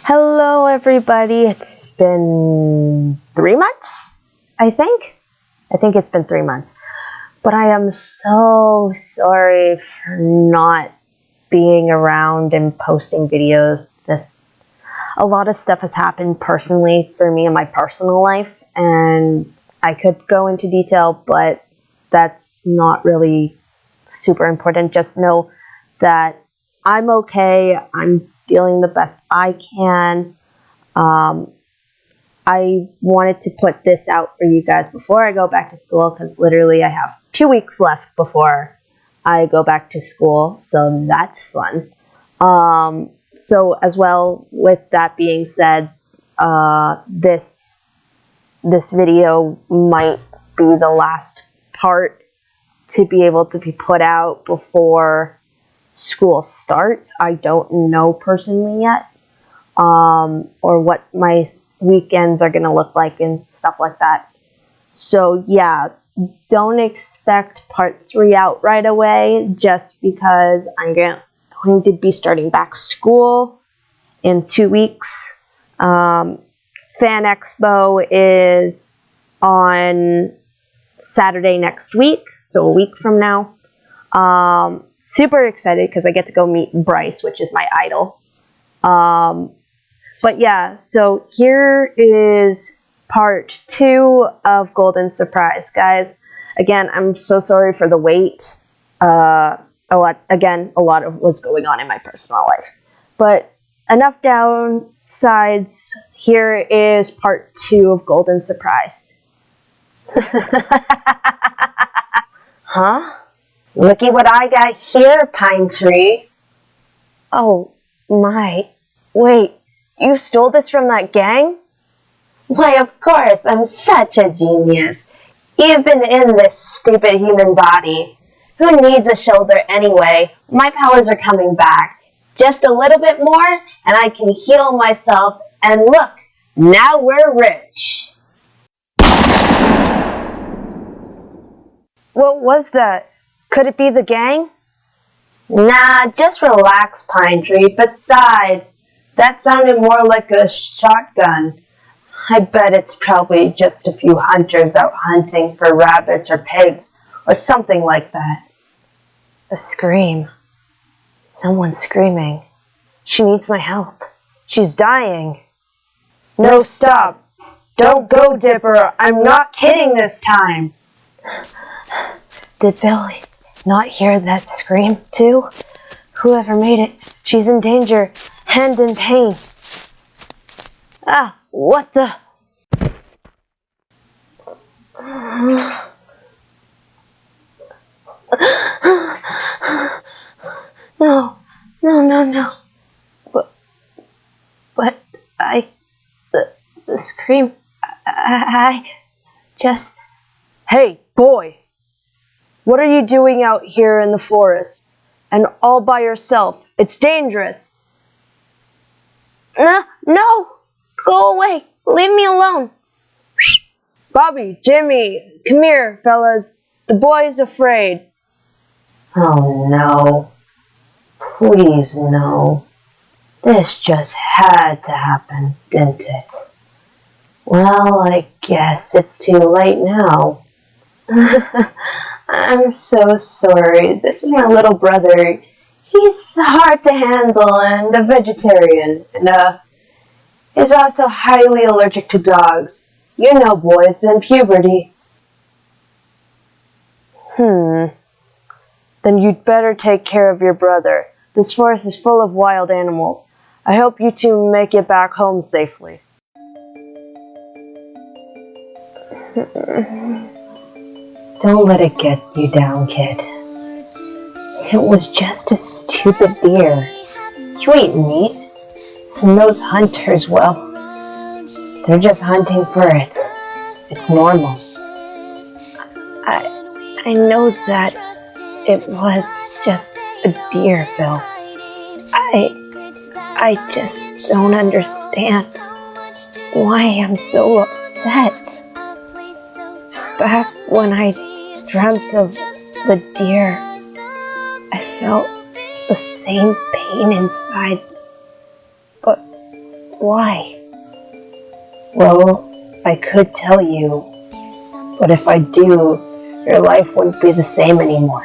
Hello everybody, it's been 3 months, I think it's been 3 months, but I am so sorry for not being around and posting videos. A lot of stuff has happened personally for me in my personal life, and I could go into detail, but that's not really super important. Just know that I'm okay. I'm dealing the best I can. I wanted to put this out for you guys before I go back to school, because literally I have 2 weeks left before I go back to school, so that's fun. So as well, with that being said, this video might be the last part to be able to be put out before school starts. I don't know personally yet, or what my weekends are going to look like and stuff like that. So yeah, don't expect part 3 out right away, just because I'm going to be starting back school in 2 weeks. Fan Expo is on Saturday next week, so a week from now. Super excited because I get to go meet Bryce, which is my idol. But yeah, so here is part 2 of Golden Surprise, guys. Again, I'm so sorry for the wait. A lot was going on in my personal life. But enough downsides. Here is part 2 of Golden Surprise. Huh? Looky what I got here, Pine Tree. Oh my. Wait, you stole this from that gang? Why, of course, I'm such a genius. Even in this stupid human body. Who needs a shoulder anyway? My powers are coming back. Just a little bit more, and I can heal myself. And look, now we're rich. What was that? Could it be the gang? Nah, just relax, Pine Tree. Besides, that sounded more like a shotgun. I bet it's probably just a few hunters out hunting for rabbits or pigs, or something like that. A scream. Someone's screaming. She needs my help. She's dying. No, stop. Don't go, Dipper. I'm not kidding this time. Did Billy not hear that scream, too? Whoever made it, she's in danger and in pain. Ah, what the? No. But the scream, I just... Hey, boy! What are you doing out here in the forest? And all by yourself? It's dangerous. No! Go away! Leave me alone! Bobby, Jimmy, come here, fellas. The boy's afraid. Oh, no. Please, no. This just had to happen, didn't it? Well, I guess it's too late now. I'm so sorry. This is my little brother. He's hard to handle and a vegetarian, and is also highly allergic to dogs. You know, boys in puberty. Then you'd better take care of your brother. This forest is full of wild animals. I hope you two make it back home safely. Don't let it get you down, kid. It was just a stupid deer. You eat meat, and those hunters, well, they're just hunting for it. It's normal. I know that it was just a deer, Phil. I just don't understand why I'm so upset. Back when I dreamt of the deer, I felt the same pain inside, but Why? Well, I could tell you, but if I do, your life wouldn't be the same anymore.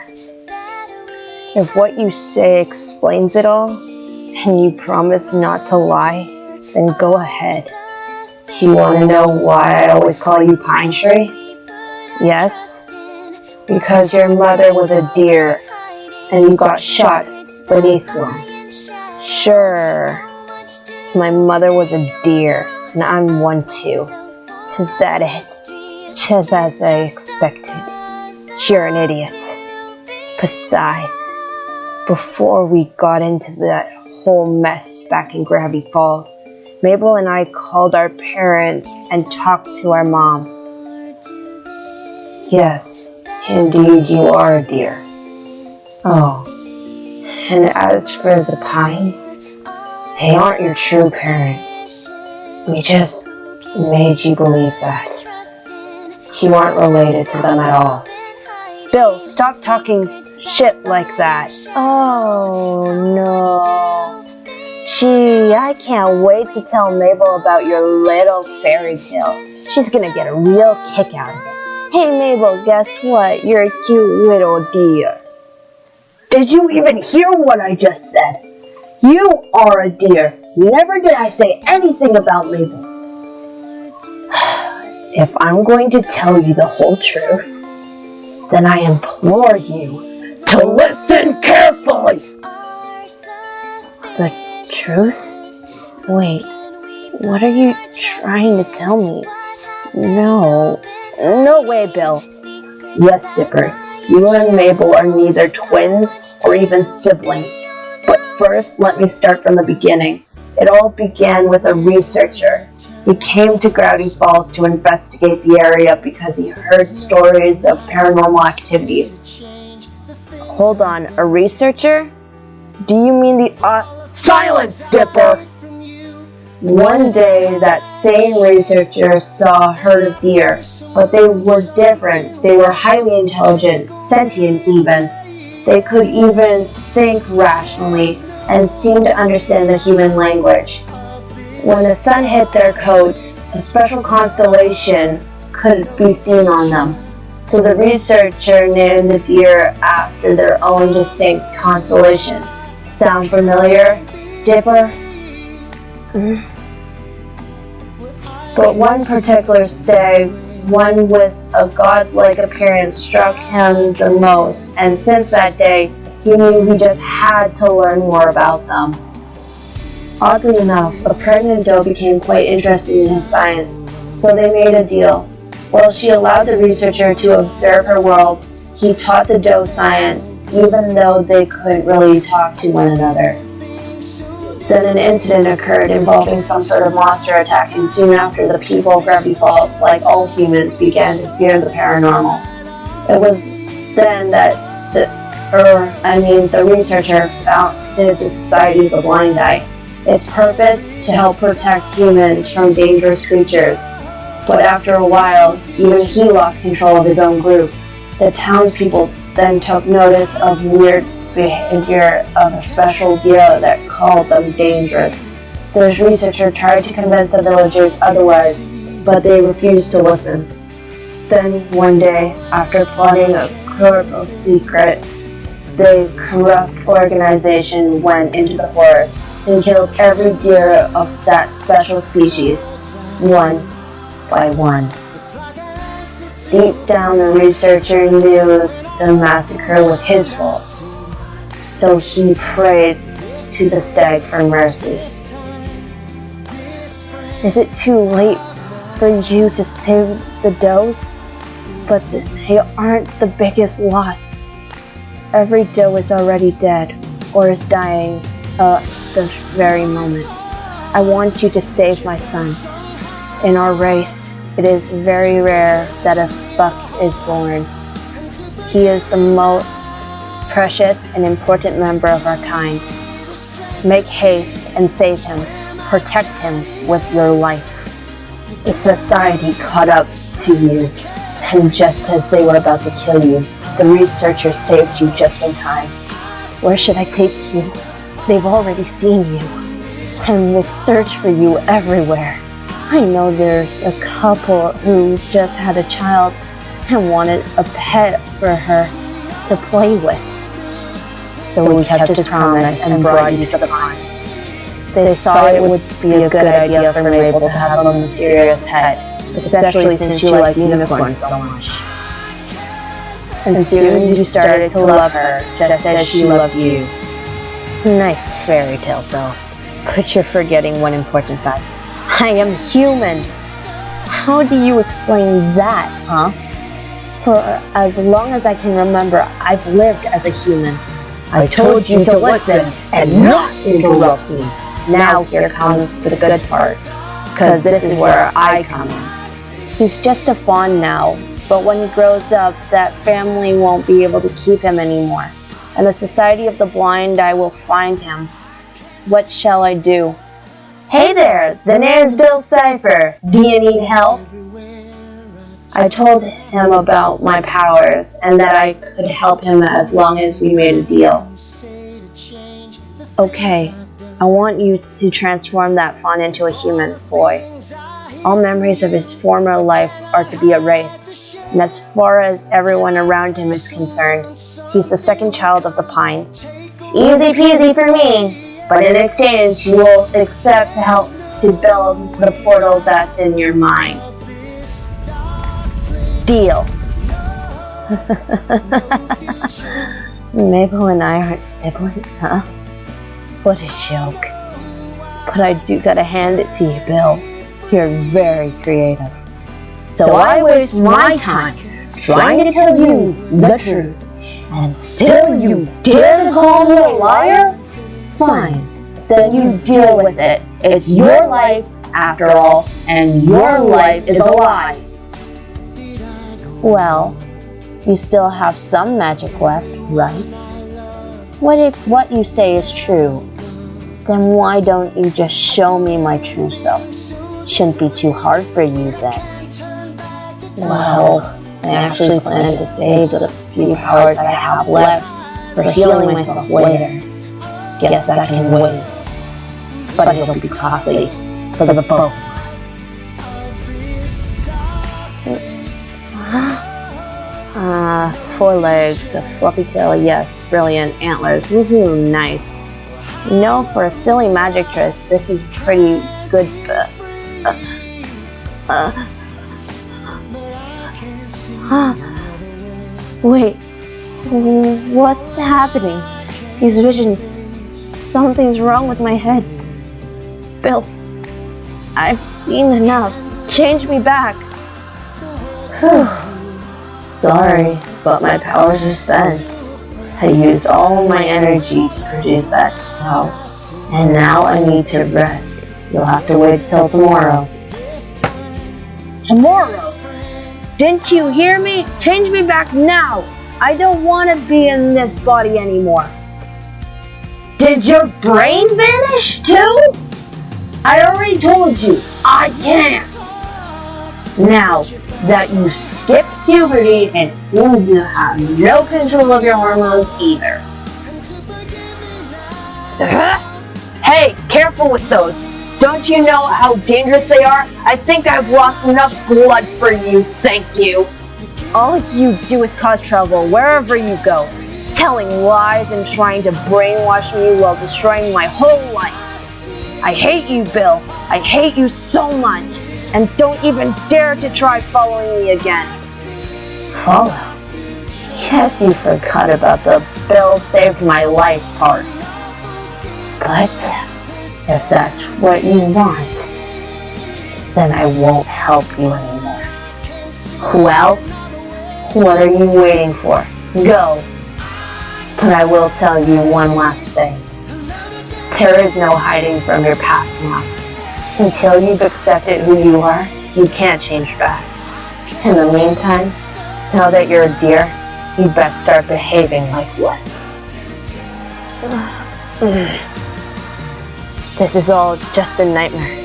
If what you say explains it all, and you promise not to lie, then go ahead. You want to know why I always call you Pine Tree? Yes? Because your mother was a deer, and you got shot beneath one. Sure, my mother was a deer, and I'm one too. Is that it? Just as I expected. You're an idiot. Besides, before we got into that whole mess back in Gravity Falls, Mabel and I called our parents and talked to our mom. Yes, indeed you are a deer. Oh, and as for the Pines, they aren't your true parents. We just made you believe that. You aren't related to them at all. Bill, stop talking shit like that. Oh no. Gee, I can't wait to tell Mabel about your little fairy tale. She's gonna get a real kick out of it. Hey Mabel, guess what? You're a cute little deer. Did you even hear what I just said? You are a deer. Never did I say anything about Mabel. If I'm going to tell you the whole truth, then I implore you to listen carefully. The truth? Wait, what are you trying to tell me? No way, Bill. Yes, Dipper, you and Mabel are neither twins or even siblings. But first, let me start from the beginning. It all began with a researcher. He came to Gravity Falls to investigate the area because he heard stories of paranormal activity. Hold on, a researcher? Do you mean the Silence, Dipper! One day, that same researcher saw a herd of deer, but they were different. They were highly intelligent, sentient even. They could even think rationally and seemed to understand the human language. When the sun hit their coats, a special constellation could be seen on them. So the researcher named the deer after their own distinct constellations. Sound familiar, Dipper? But one particular stag, one with a godlike appearance, struck him the most, and since that day, he knew he just had to learn more about them. Oddly enough, a pregnant doe became quite interested in his science, so they made a deal. While she allowed the researcher to observe her world, he taught the doe science, even though they couldn't really talk to one another. Then an incident occurred involving some sort of monster attack, and soon after, the people of Gravity Falls, like all humans, began to fear the paranormal. It was then that the researcher founded the Society of the Blind Eye. Its purpose to help protect humans from dangerous creatures. But after a while, even he lost control of his own group. The townspeople then took notice of weird behavior of a special deer that called them dangerous. The researcher tried to convince the villagers otherwise, but they refused to listen. Then one day, after plotting a cruel secret, the corrupt organization went into the forest and killed every deer of that special species, one by one. Deep down, the researcher knew the massacre was his fault, so he prayed to the stag for mercy. Is it too late for you to save the does? But they aren't the biggest loss. Every doe is already dead, or is dying this very moment. I want you to save my son. In our race, it is very rare that a buck is born. He is the most precious and important member of our kind. Make haste and save him. Protect him with your life. The society caught up to you, and just as they were about to kill you, the researcher saved you just in time. Where should I take you? They've already seen you. and will search for you everywhere. I know there's a couple who just had a child and wanted a pet for her to play with. So we kept his promise and brought you to the pines. They thought it would be a good idea for Mabel to have a mysterious pet, especially since you like unicorns so much. And soon you started to love her, just as she loved you. Nice fairy tale, Bill. But you're forgetting one important fact. I am human. How do you explain that, huh? For as long as I can remember, I've lived as a human. I told you to listen and not interrupt me. Now here comes the good part, because this is where I come in. He's just a fawn now, but when he grows up, that family won't be able to keep him anymore. In the Society of the Blind, I will find him. What shall I do? Hey there, the name's Bill Cipher. Do you need help? I told him about my powers and that I could help him as long as we made a deal. Okay, I want you to transform that fawn into a human boy. All memories of his former life are to be erased, and as far as everyone around him is concerned, he's the second child of the Pines. Easy peasy for me, but in exchange you will accept help to build the portal that's in your mind. Deal. Mabel and I aren't siblings, huh? What a joke. But I do gotta hand it to you, Bill. You're very creative. So I waste my time trying to tell you the truth, and still you dare to call me a liar? Fine, then you deal with it. It's your life, after all, and your life is a lie. Well, you still have some magic left, right? What if what you say is true? Then why don't you just show me my true self? Shouldn't be too hard for you then. Well, I actually plan to save the few powers I have left for healing myself later. Guess that can wait. But it'll be costly for the both of us. 4 legs, a fluffy tail, yes, brilliant, antlers, woohoo, nice. You know, for a silly magic trick, this is pretty good, wait, what's happening? These visions, something's wrong with my head. Bill, I've seen enough. Change me back. Sorry, but my powers are spent. I used all my energy to produce that spell, and now I need to rest. You'll have to wait till tomorrow. Tomorrow? Didn't you hear me? Change me back now. I don't want to be in this body anymore. Did your brain vanish too? I already told you, I can't. Now that you skipped puberty, it seems you have no control of your hormones either. Hey, careful with those. Don't you know how dangerous they are? I think I've lost enough blood for you, thank you. All you do is cause trouble wherever you go, telling lies and trying to brainwash me while destroying my whole life. I hate you, Bill. I hate you so much. And don't even dare to try following me again. Follow? Guess you forgot about the Bill saved my life part. But if that's what you want, then I won't help you anymore. Well, what are you waiting for? Go. But I will tell you one last thing. There is no hiding from your past now. Until you've accepted who you are, you can't change back. In the meantime, now that you're a deer, you best start behaving like one. This is all just a nightmare.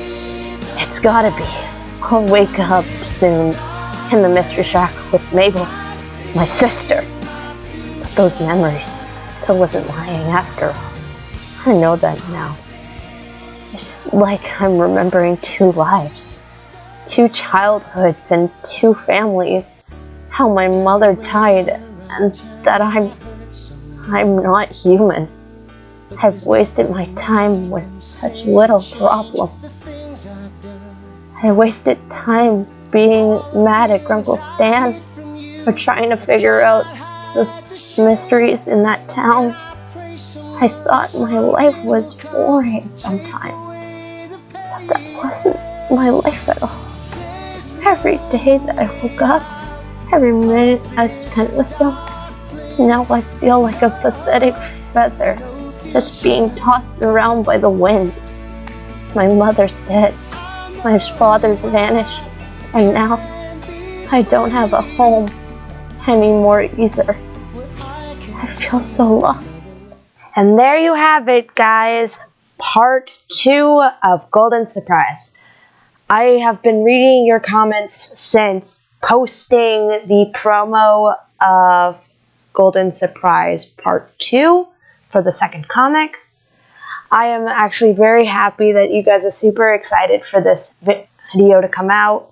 It's gotta be. I'll wake up soon in the mystery shack with Mabel, my sister. But those memories, Bill wasn't lying after all. I know that now. It's like I'm remembering two lives, two childhoods and two families. How my mother died and that I'm not human. I've wasted my time with such little problem. I wasted time being mad at Grunkle Stan or trying to figure out the mysteries in that town. I thought my life was boring sometimes, but that wasn't my life at all. Every day that I woke up, every minute I spent with them, now I feel like a pathetic feather just being tossed around by the wind. My mother's dead, my father's vanished, and now I don't have a home anymore either. I feel so lost. And there you have it, guys. Part 2 of Golden Surprise. I have been reading your comments since posting the promo of Golden Surprise Part 2 for the second comic. I am actually very happy that you guys are super excited for this video to come out.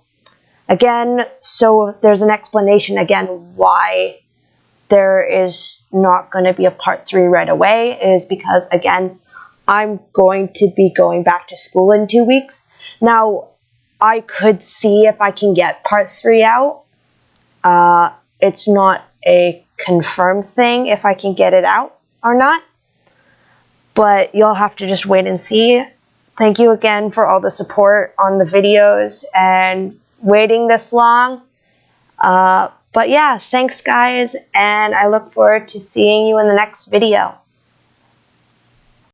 Again, so there's an explanation again why there is not going to be a part 3 right away, is because, again, I'm going to be going back to school in 2 weeks. Now, I could see if I can get part 3 out. It's not a confirmed thing if I can get it out or not, but you'll have to just wait and see. Thank you again for all the support on the videos and waiting this long. But yeah, thanks guys, and I look forward to seeing you in the next video.